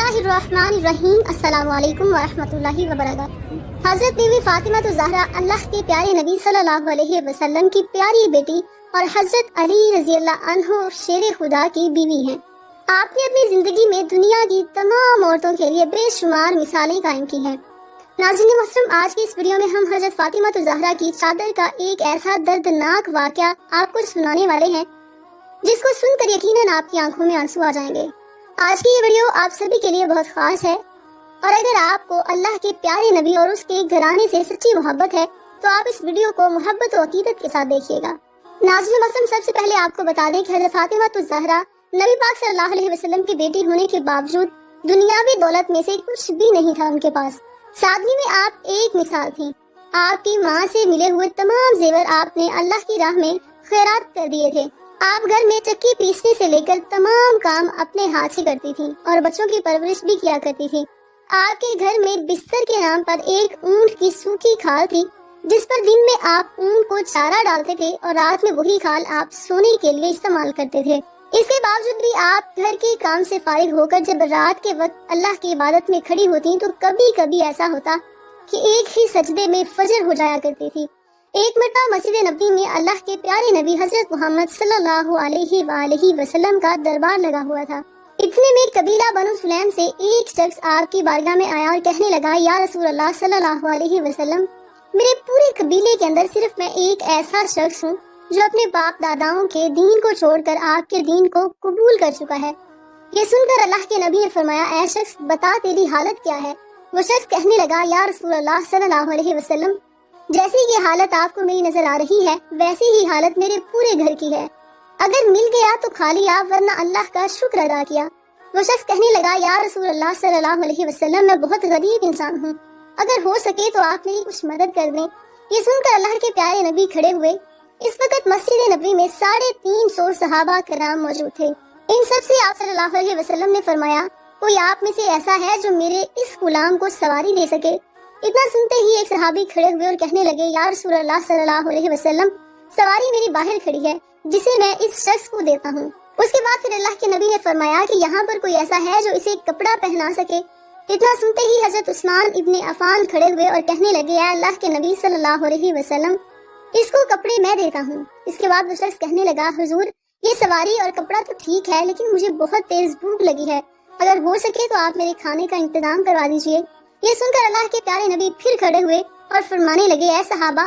बिस्मिल्लाहिर्रहमानिर्रहीम। अस्सलामु अलैकुम वरहमतुल्लाहि वबरकातुहू। हजरत बीवी फातिमा तो ज़हरा अल्लाह के प्यारे नबी सल्लल्लाहु अलैहि वसल्लम की प्यारी बेटी और हजरत अली रज़ियल्लाहु अन्हु शेर खुदा की बीवी हैं। आपने अपनी जिंदगी में दुनिया की तमाम औरतों के लिए बेशुमार मिसालें कायम की हैं। नाज़रीन मोहतरम, आज की इस वीडियो में हम हजरत फातिमा तो ज़हरा की चादर का एक ऐसा दर्दनाक वाक़या आपको सुनाने वाले हैं जिसको सुनकर यकीनन आपकी आंखों में आंसू आ जाएंगे। आज की ये वीडियो आप सभी के लिए बहुत खास है और अगर आपको अल्लाह के प्यारे नबी और उसके घराने से सच्ची मोहब्बत है तो आप इस वीडियो को मोहब्बत और अकीदत के साथ देखिएगा। नाज़रीन मोहतरम, सबसे पहले आपको बता दें कि हज़रत फातिमा तो ज़हरा नबी पाक सल्लल्लाहु अलैहि वसल्लम की बेटी होने के बावजूद दुनियावी दौलत में से कुछ भी नहीं था उनके पास। सादगी में आप एक मिसाल थी। आपकी माँ से मिले हुए तमाम जेवर आपने अल्लाह की राह में खैरात कर दिए थे। आप घर में चक्की पीसने से लेकर तमाम काम अपने हाथ से करती थी और बच्चों की परवरिश भी किया करती थी। आपके घर में बिस्तर के नाम पर एक ऊंट की सूखी खाल थी जिस पर दिन में आप ऊंट को चारा डालते थे और रात में वही खाल आप सोने के लिए इस्तेमाल करते थे। इसके बावजूद भी आप घर के काम से फारिग होकर जब रात के वक्त अल्लाह की इबादत में खड़ी होती तो कभी कभी ऐसा होता कि एक ही सजदे में फजर हो जाया करती थी। एक मरतबा मस्जिद नबी में अल्लाह के प्यारे नबी हजरत मोहम्मद सल्लल्लाहु अलैहि वसल्लम का दरबार लगा हुआ था। इतने में कबीला बनु सुलैम से एक शख्स आपकी बारगाह में आया और कहने लगा, या रसूल अल्लाह सल्लल्लाहु अलैहि वसल्लम, मेरे पूरे कबीले के अंदर सिर्फ मैं एक ऐसा शख्स हूँ जो अपने बाप दादाओं के दीन को छोड़कर आपके दीन को कबूल कर चुका है। ये सुनकर अल्लाह के नबी ने फरमाया, ऐ शख्स, बता तेरी हालत क्या है। वो शख्स कहने लगा, या रसूल अल्लाह सल्लल्लाहु अलैहि वसल्लम, जैसी ये हालत आपको मेरी नजर आ रही है वैसी ही हालत मेरे पूरे घर की है। अगर मिल गया तो खा लिया, वरना अल्लाह का शुक्र अदा किया। वो शख्स कहने लगा, या रसूल अल्लाह सल्लल्लाहु अलैहि वसल्लम, मैं बहुत गरीब इंसान हूँ, अगर हो सके तो आप मेरी कुछ मदद कर दें। ये सुनकर अल्लाह के प्यारे नबी खड़े हुए। इस वक्त मस्जिद नबी में 350 सहाबा कराम मौजूद थे। इन सब से आप सल्लल्लाहु अलैहि वसल्लम ने फरमाया, कोई आप में से ऐसा है जो मेरे इस गुलाम को सवारी दे सके। इतना सुनते ही एक सहाबी खड़े हुए और कहने लगे, या रसूल अल्लाह सल्लल्लाहु अलैहि वसल्लम, सवारी मेरी बाहर खड़ी है जिसे मैं इस शख्स को देता हूँ। उसके बाद फिर अल्लाह के नबी ने फरमाया कि यहाँ पर कोई ऐसा है जो इसे कपड़ा पहना सके। इतना सुनते ही हजरत उस्मान इब्ने अफान खड़े हुए और कहने लगे, या अल्लाह के नबी सल्लल्लाहु अलैहि वसल्लम, इसको कपड़े मैं देता हूँ। इसके बाद वो शख्स कहने लगा, हुजूर, ये सवारी और कपड़ा तो ठीक है लेकिन मुझे बहुत तेज भूख लगी है, अगर हो सके तो आप मेरे खाने का इंतजाम करवा दीजिए। ये सुनकर अल्लाह के प्यारे नबी फिर खड़े हुए और फरमाने लगे, ऐ सहाबा,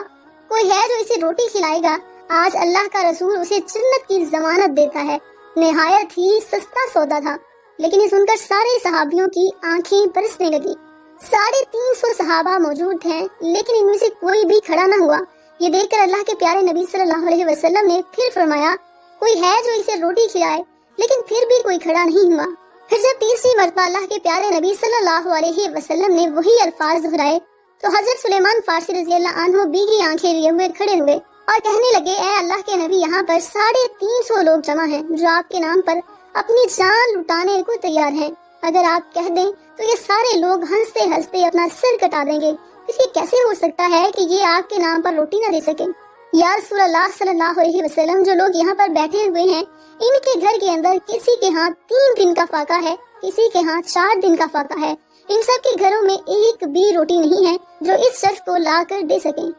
कोई है जो इसे रोटी खिलाएगा? आज अल्लाह का रसूल उसे जन्नत की जमानत देता है। निहायत ही सस्ता सौदा था। लेकिन ये सुनकर सारे सहाबियों की आंखें बरसने लगी। 350 सहाबा मौजूद थे लेकिन इनमें से कोई भी खड़ा न हुआ। ये देखकर अल्लाह के प्यारे नबी सल्लल्लाहु अलैहि वसल्लम ने फिर फरमाया, कोई है जो इसे रोटी खिलाए? लेकिन फिर भी कोई खड़ा नहीं हुआ। फिर जब तीसरी मरतबा अल्लाह के प्यारे नबी सल्लल्लाहु अलैहि वसल्लम ने वही अल्फाज दोहराए तो हजरत सुलेमान फारसी रज़ियल्लाहु अन्हु भीगी आंखें लिए हुए खड़े हुए और कहने लगे, ऐ अल्लाह के नबी, यहाँ पर 350 लोग जमा हैं जो आपके नाम पर अपनी जान लुटाने को तैयार हैं। अगर आप कह दें तो ये सारे लोग हंसते हंसते अपना सिर कटा देंगे। ये कैसे हो सकता है कि ये आपके नाम पर रोटी न दे सके? या रसूल अल्लाह सल्लल्लाहु अलैहि वसल्लम, जो लोग यहाँ पर बैठे हुए हैं इनके घर के अंदर किसी के हाथ 3 दिन का फाका है, किसी के हाथ 4 दिन का फाका है। इन सब के घरों में एक भी रोटी नहीं है जो इस शख्स को ला कर दे सके।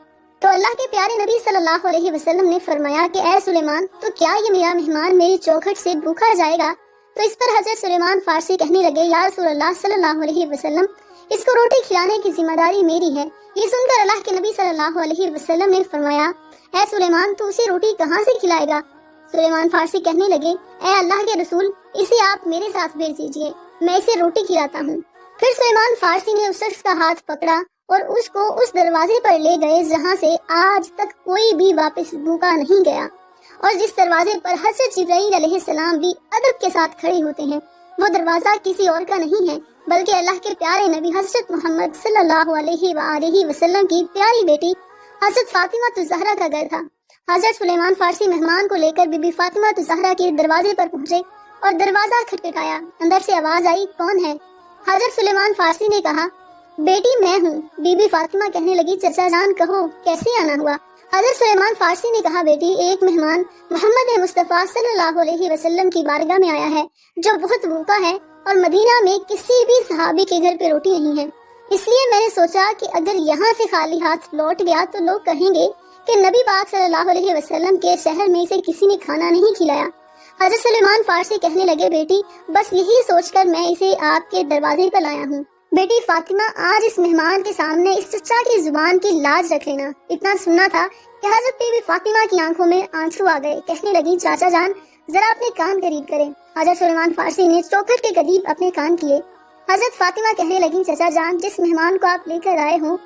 तो अल्लाह के प्यारे नबी सल्लल्लाहु अलैहि वसल्लम ने फरमाया कि ऐ सुलेमान, तो क्या ये मेरा मेहमान मेरी चौखट से भूखा जाएगा? तो इस पर हजरत सुलेमान फारसी कहने लगे, या रसूल अल्लाह सल्लल्लाहु अलैहि वसल्लम, इसको रोटी खिलाने की जिम्मेदारी मेरी है। ये सुनकर अल्लाह के नबी सल्लल्लाहु अलैहि वसल्लम ने फरमाया, ऐ सुलेमान, तो उसे रोटी कहाँ से खिलाएगा? सुलेमान फारसी कहने लगे, ऐ अल्लाह के रसूल, इसे आप मेरे साथ भेज दीजिए, मैं इसे रोटी खिलाता हूँ। फिर सुलेमान फारसी ने उस शख्स का हाथ पकड़ा और उसको उस दरवाजे पर ले गए जहाँ से आज तक कोई भी वापस भूखा नहीं गया और जिस दरवाजे पर हजरत जिब्राईल अलैहिस्सलाम भी अदब के साथ खड़े होते हैं। वो दरवाजा किसी और का नहीं है बल्कि अल्लाह के प्यारे नबी हजरत मोहम्मद सल्लल्लाहु अलैहि वसल्लम की प्यारी बेटी हजरत फातिमा तो ज़हरा का घर था। हजरत सुलेमान फारसी मेहमान को लेकर बीबी फातिमा तो ज़हरा के दरवाजे पर पहुंचे और दरवाजा खटखटाया। अंदर से आवाज आई, कौन है? हजरत सुलेमान फारसी ने कहा, बेटी मैं हूँ। बीबी फातिमा कहने लगी, चचा जान कहो कैसे आना हुआ? हजरत सुलेमान फारसी ने कहा, बेटी एक मेहमान मोहम्मद मुस्तफ़ा सल्लल्लाहु अलैहि वसल्लम की बारगाह में आया है जो बहुत भूखा है اور मदीना में किसी भी सहाबी के घर पे रोटी नहीं है। इसलिए मैंने सोचा कि अगर यहाँ से खाली हाथ लौट गया तो लोग कहेंगे कि नबी पाक सल्लल्लाहु अलैहि वसल्लम के शहर में इसे किसी ने खाना नहीं खिलाया। हजरत सुलेमान फारसी कहने लगे, बेटी बस यही सोचकर मैं इसे आपके दरवाजे पर लाया हूँ। बेटी फातिमा, आज इस मेहमान के सामने इस चचा की जुबान की लाज रख लेना। इतना सुनना था कि हजरत बीबी फातिमा की आंखों में आंसू आ गए। कहने लगी, चाचा जान जरा अपने कान करीब करें। हजरत सुलेमान फारसी ने चौखट के करीब अपने कान किए। हजरत फातिमा कहने लगी, चचा जान जिस मेहमान को आप लेकर आए हो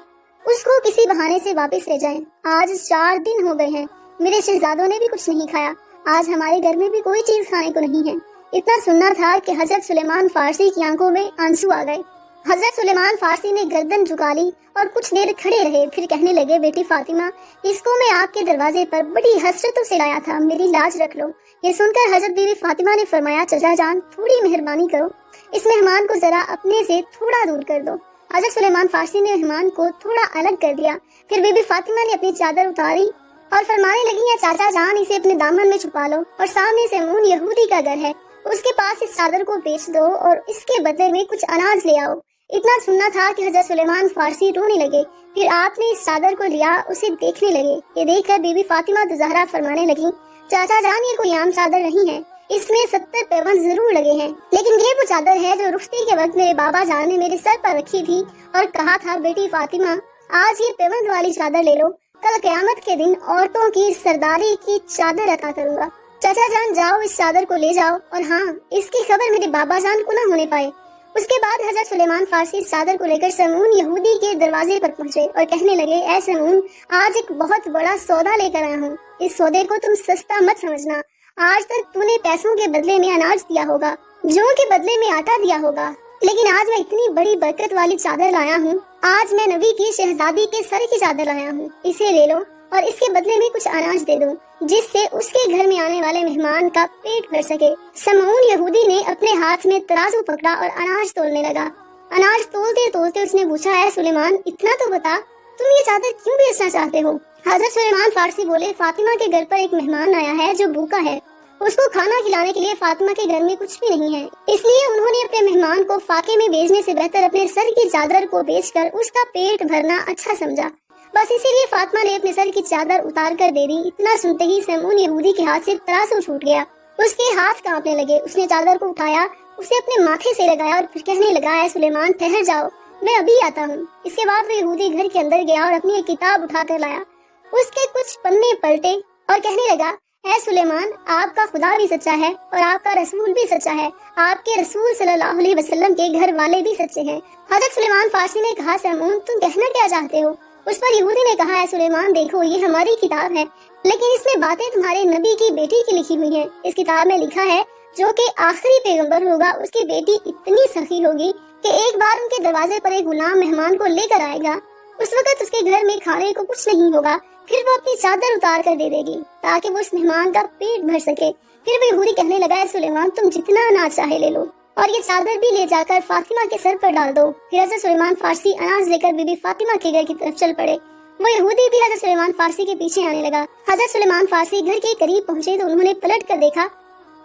उसको किसी बहाने से वापस ले जाएं। आज 4 दिन हो गए हैं, मेरे शहजादों ने भी कुछ नहीं खाया। आज हमारे घर में भी कोई चीज खाने को नहीं है। इतना सुनना था कि हजरत सुलेमान फारसी की आंखों में आंसू आ गए। हजरत सुलेमान फारसी ने गर्दन झुका ली और कुछ देर खड़े रहे। फिर कहने लगे, बेटी फातिमा, इसको मैं आपके दरवाजे पर बड़ी हसरतों से लाया था, मेरी लाज रख लो। ये सुनकर हजरत बीबी फातिमा ने फरमाया, चचा जान थोड़ी मेहरबानी करो, इस मेहमान को जरा अपने से थोड़ा दूर कर दो। हजरत सुलेमान फारसी ने मेहमान को थोड़ा अलग कर दिया। फिर बीबी फातिमा ने अपनी चादर उतारी और फरमाने लगी, चाचा जान इसे अपने दामन में छुपा लो और सामने समून यहूदी का घर है, उसके पास इस चादर को बेच दो और इसके बदले में कुछ अनाज ले आओ। इतना सुनना था कि हजरत सुलेमान फारसी रोने लगे। फिर आपने इस चादर को लिया, उसे देखने लगे। ये देखकर बीबी फातिमा ज़हरा फरमाने लगी, चाचा जान ये कोई आम चादर नहीं है, इसमें 70 पैबंद जरूर लगे हैं, लेकिन ये वो चादर है जो रुखसती के वक्त मेरे बाबा जान ने मेरे सर पर रखी थी और कहा था, बेटी फातिमा आज ये पैबंद वाली चादर ले लो, कल क़यामत के दिन औरतों की सरदारी की चादर अता करूंगा। चाचा जान जाओ इस चादर को ले जाओ और हाँ, इसकी खबर मेरे बाबा जान को न होने पाए। उसके बाद हजरत सुलेमान फारसी इस चादर को लेकर समून यहूदी के दरवाजे पर पहुंचे और कहने लगे, ऐ समून आज एक बहुत बड़ा सौदा लेकर आया हूँ, इस सौदे को तुम सस्ता मत समझना। आज तक तूने पैसों के बदले में अनाज दिया होगा, जौ के बदले में आटा दिया होगा, लेकिन आज मैं इतनी बड़ी बरकत वाली चादर लाया हूँ। आज मैं नबी की शहजादी के सर की चादर लाया हूँ, इसे ले लो और इसके बदले में कुछ अनाज दे दो, जिससे उसके घर में आने वाले मेहमान का पेट भर सके। समून यहूदी ने अपने हाथ में तराजू पकड़ा और अनाज तोलने लगा। अनाज तोलते तोलते उसने पूछा, है सुलेमान इतना तो बता, तुम ये चादर क्यों बेचना चाहते हो? हजरत सुलेमान फारसी बोले, फातिमा के घर पर एक मेहमान आया है जो भूखा है, उसको खाना खिलाने के लिए फातिमा के घर में कुछ भी नहीं है, इसलिए उन्होंने अपने मेहमान को फाके में भेजने से बेहतर अपने सर की चादर को बेचकर उसका पेट भरना अच्छा समझा। बस इसीलिए फातिमा ने अपने सर की चादर उतार कर दे दी। इतना सुनते ही समून यहूदी के हाथ से तराजू छूट गया, उसके हाथ कांपने लगे। उसने चादर को उठाया, उसे अपने माथे से लगाया और फिर कहने लगा, है सुलेमान ठहर जाओ, मैं अभी आता हूँ। इसके बाद वो यहूदी घर के अंदर गया और अपनी एक किताब उठाकर लाया, उसके कुछ पन्ने पलटे और कहने लगा, है सुलेमान आपका खुदा भी सच्चा है और आपका रसूल भी सच्चा है, आपके रसूल सल्लल्लाहु अलैहि वसल्लम के घर वाले भी सच्चे हैं। हजरत सुलेमान फारसी ने कहा, समून तुम कहना क्या चाहते हो? उस पर यहूदी ने कहा, है सुलेमान देखो ये हमारी किताब है, लेकिन इसमें बातें तुम्हारे नबी की बेटी की लिखी हुई हैं। इस किताब में लिखा है जो कि आखिरी पैगंबर होगा उसकी बेटी इतनी सखी होगी कि एक बार उनके दरवाजे पर एक गुलाम मेहमान को लेकर आएगा, उस वक्त उसके घर में खाने को कुछ नहीं होगा, फिर वो अपनी चादर उतार कर दे देगी ताकि वो उस मेहमान का पेट भर सके। फिर वो यहूदी कहने लगा, है सुलेमान तुम जितना अनाज चाहे ले लो और ये चादर भी ले जाकर फातिमा के सर पर डाल दो। फिर हजरत सुलेमान फारसी अनाज लेकर बीबी फातिमा के घर की तरफ चल पड़े। वो यहूदी भी हजरत सुलेमान फारसी के पीछे आने लगा। हजरत सुलेमान फारसी घर के करीब पहुंचे तो उन्होंने पलट कर देखा।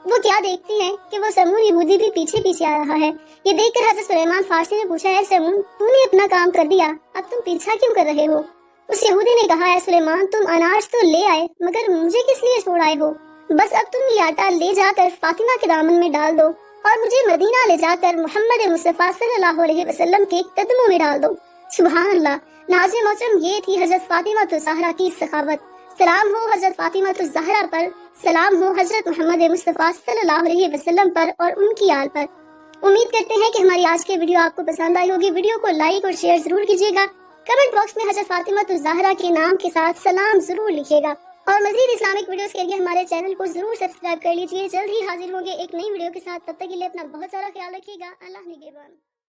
वो क्या देखती हैं कि वो समून यहूदी भी पीछे पीछे आ रहा है। ये देखकर हजरत सुलेमान फारसी ने पूछा, है समून तूने अपना काम कर दिया, अब तुम पीछा क्यों कर रहे हो? उस यहूदी ने कहा, है सुलेमान तुम अनाज तो ले आए मगर मुझे किस लिए छोड़ आए हो? बस अब तुम ये आटा ले जाकर फातिमा के दामन में डाल दो और मुझे मदीना ले जाकर मोहम्मद मुस्तफा सल्लल्लाहु अलैहि वसल्लम के कदमों में डाल दो। सुभान अल्लाह। नाज़िर मोहतरम, ये थी हजरत फातिमा ज़हरा की सखावत। सलाम हो हजरत फातिमा ज़हरा पर, सलाम हो हजरत मोहम्मद मुस्तफा सल्लल्लाहु अलैहि वसल्लम पर और उनकी आल पर। उम्मीद करते हैं कि हमारी आज की वीडियो आपको पसंद आई होगी। वीडियो को लाइक और शेयर जरूर कीजिएगा। कमेंट बॉक्स में हजरत फातिमा ज़हरा के नाम के साथ सलाम जरूर लिखिएगा और मजीद इस्लामिक वीडियोस के लिए हमारे चैनल को जरूर सब्सक्राइब कर लीजिए। जल्द ही हाजिर होंगे एक नई वीडियो के साथ, तब तक के लिए अपना बहुत सारा ख्याल रखिएगा। अल्लाह निगहबान।